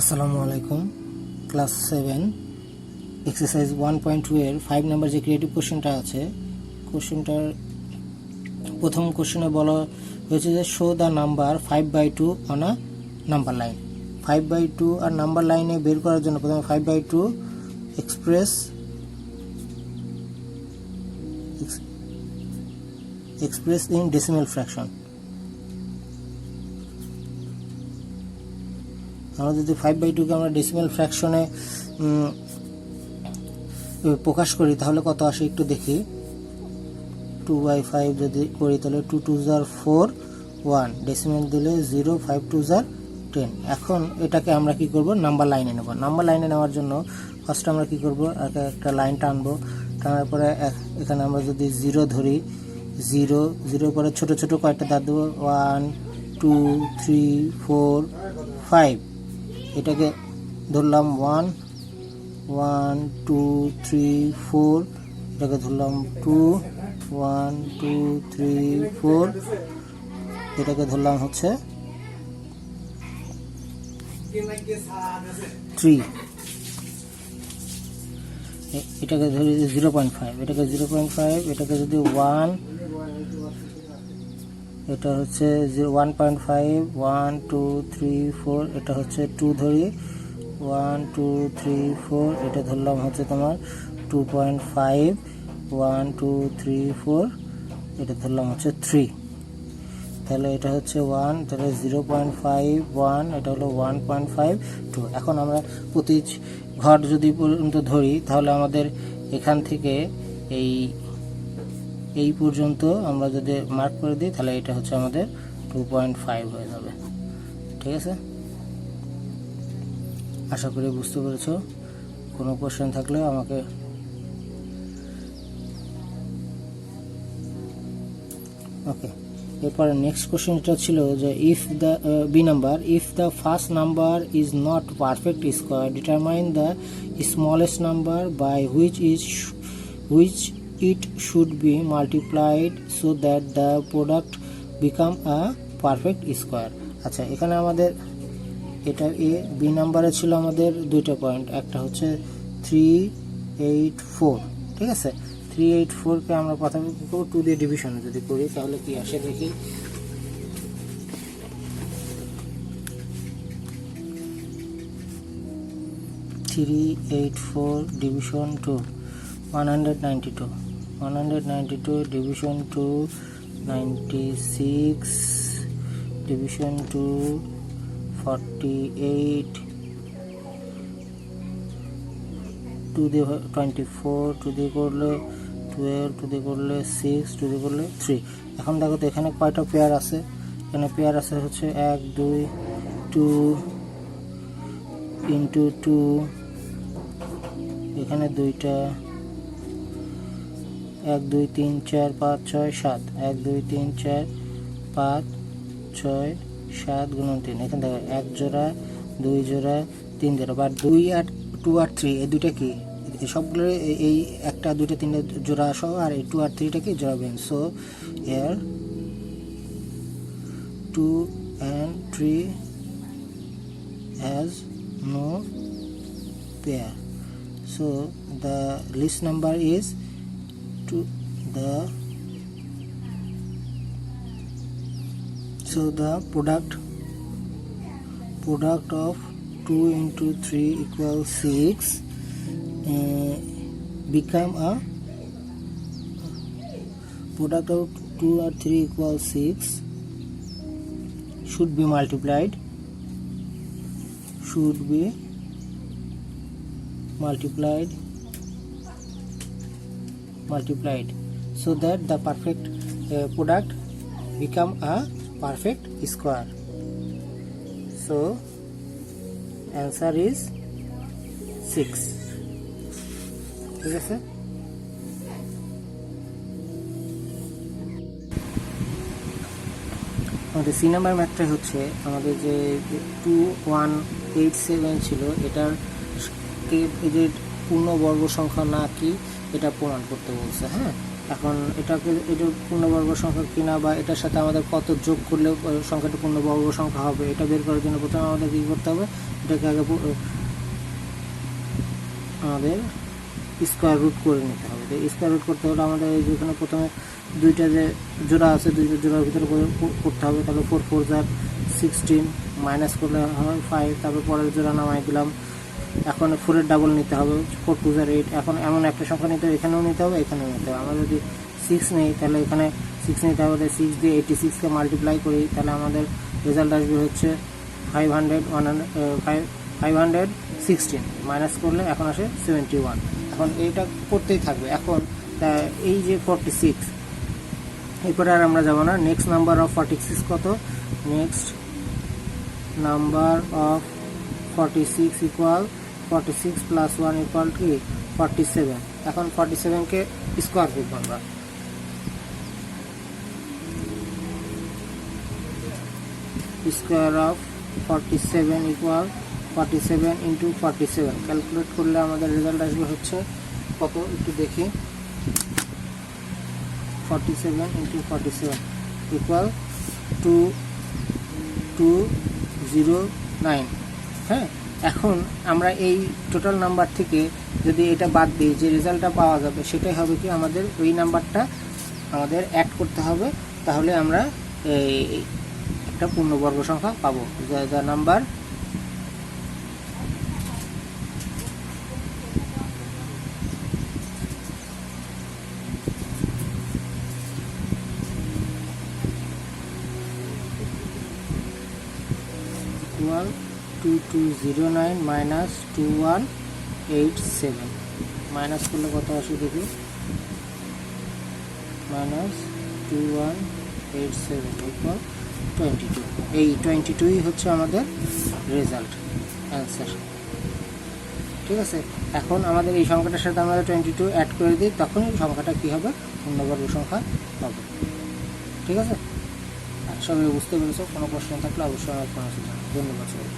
আসসালামু আলাইকুম। Class 7 exercise 1.2 এর 5 নাম্বার যে ক্রিয়েটিভ কোশ্চেনটা আছে, কোশ্চেনটার প্রথম কোশ্চেনে বলা হয়েছে যে show the number 5/2 on a number line. 5/2 আর নাম্বার লাইনে বের করার জন্য প্রথমে 5/2 এক্সপ্রেস ইন ডেসিমাল ফ্র্যাকশন। আমরা যদি 5/2 আমরা ডেসিমাল ফ্র্যাকশনে প্রকাশ করি তাহলে কত আসে একটু দেখি। 2/5 যদি করি তাহলে 2 2 * 4 1, ডেসিমাল দিলে 0, 5 2 * 10। এখন এটাকে আমরা কি করব, নাম্বার লাইনে নেব। নাম্বার লাইনে নেওয়ার জন্য ফার্স্ট আমরা কি করব, একটা লাইন টানবো। টানার পরে এখানে আমরা যদি 0 ধরি, 0 পরে ছোট ছোট কয়েকটা দাগ দেবো, 1 2 3 4 5। এটাকে ধরলাম 1 1 2 3 4, এটাকে ধরলাম 2 1 2 3 4, এটাকে ধরলাম হচ্ছে 3, এটাকে ধরি 0.5, এটাকে 0.5, এটাকে যদি 1, এটা হচ্ছে 1.5 1 2 3 4, এটা হচ্ছে 2 ধরি 1 2 3 4, এটা ধরলাম হচ্ছে তোমার 2.5 1 2 3 4, এটা ধরলাম হচ্ছে 3। তাহলে এটা হচ্ছে 1, তাহলে 0.5 1, এটা হলো 1.5 2। এখন আমরা প্রতি ঘর যদি পর্যন্ত ধরি তাহলে আমাদের এখান থেকে এই পর্যন্ত আমরা যদি মার্ক করে দিই তাহলে এটা হচ্ছে আমাদের 2.5 হয়ে যাবে। ঠিক আছে, আশা করি বুঝতে পেরেছো। কোনো কোশ্চেন থাকলে আমাকে ওকে। এরপরে নেক্সট কোশ্চেনটা ছিল যে if the b number, if the first number is not perfect square, determine the smallest number by which it should be multiplied so that the product become a perfect square. আচ্ছা, এখানে আমাদের এটা A B নাম্বারে ছিল আমাদের দুইটা point, একটা হচ্ছে 384। ঠিক আছে, 384 কে আমরা প্রথমে 2 দিয়ে ডিভিশন যদি করি তাহলে কি আসে দেখি। 384 ডিভিশন 2 192, 192 ডিভিশন 2 96, ডিভিশন 2 48, 2 দিয়ে 24, 2 দিয়ে করলে 12, 2 দিয়ে করলে 6, 2 দিয়ে করলে 3। এখন দেখো তো এখানে কয়টা পেয়ার আছে, এখানে পেয়ার আছে হচ্ছে 1 2 2 ইন্টু 2, এখানে দুইটা 1 2 3 4 5 6 7, 1 2 3 4 5 6 7 গুণন 3। এখানে দেখো 1 জোড়া 2 জোড়া 3 জোড়া, বা 2 আর 2 আর 3 এই দুইটা কি সবগুলো এই একটা দুইটা তিনটা জোড়া সহ, আর এই 2 আর 3টা কি জোড়াবেন। সো এর 2 and 3 has no pair, so the least number is the product of 2 into 3 equals 6, become a product of 2 or 3 equals 6 should be multiplied so that the perfect product become a perfect square. So answer is 6. ঠিক আছে, আমাদের C number ম্যাথটা হচ্ছে আমাদের যে 2187 ছিল, এটার যে পূর্ণবর্গ সংখ্যা না কি এটা প্রমাণ করতে বলছে। হ্যাঁ, এখন এটা পূর্ণবর্গ সংখ্যা কিনা বা এটার সাথে আমাদের কত যোগ করলে সংখ্যাটা পূর্ণবর্গ সংখ্যা হবে এটা বের করার জন্য প্রথমে আমাদের কী করতে হবে, এটাকে আগে আমাদের স্কোয়ার রুট করে নিতে হবে। তো স্কোয়ার রুট করতে হলে আমাদের যেখানে প্রথমে দুইটা যে জোড়া আছে দুইটা জোড়ার ভিতরে করতে হবে। তারপর 4 4 = 16 মাইনাস করলে হয় 5, তারপর পরের জোড়া নামাই দিলাম। এখন 4-এর ডাবল নিতে হবে, 4 2 = 8। এখন এমন একটা সংখ্যা নিতে হবে, এখানেও নিতে হবে এখানেও নিতে হবে। আমরা যদি 6 নিই তাহলে এখানে 6 নিতে হবে, 6 দিয়ে 86কে মাল্টিপ্লাই করি তাহলে আমাদের রেজাল্ট আসবে হচ্ছে 516 মাইনাস করলে এখন আসে 71। এখন এইটা করতেই থাকবে। এখন এই যে 46 এরপরে আর আমরা যাবো না। নেক্সট নাম্বার অফ 46 কত, next number of 46 equal 46 + 1 equal কি 47। এখন 47কে স্কোয়ার করবো আমরা। স্কোয়ার অফ 47 ইকুয়াল 47 × 47 ক্যালকুলেট করলে আমাদের রেজাল্ট আসবে হচ্ছে কত একটু দেখি, 47 × 47 ইকুয়াল 2209। হ্যাঁ, এখন আমরা এই টোটাল নাম্বার থেকে যদি এটা বাদ দিই যে রেজাল্টটা পাওয়া যাবে সেটাই হবে কি আমাদের ওই নাম্বারটা আমাদের অ্যাড করতে হবে, তাহলে আমরা একটা পূর্ণবর্গ সংখ্যা পাবো। যা নাম্বার equal 2209 minus 2187 মাইনাস করলে কত আসে দেখি, মাইনাস 2187 ইকুয়াল 22। এই 22ই হচ্ছে আমাদের রেজাল্ট অ্যান্সার। ঠিক আছে, এখন আমাদের এই সংখ্যাটার সাথে আমরা 22 অ্যাড করে দিই, তখনই সংখ্যাটা কী হবে, পূর্ণবর্গ সংখ্যা হবে। ঠিক আছে, সবাই বুঝতে পেরেছো? কোনো প্রশ্ন থাকলে অবশ্যই আমার কোনো ধন্যবাদ সবাই।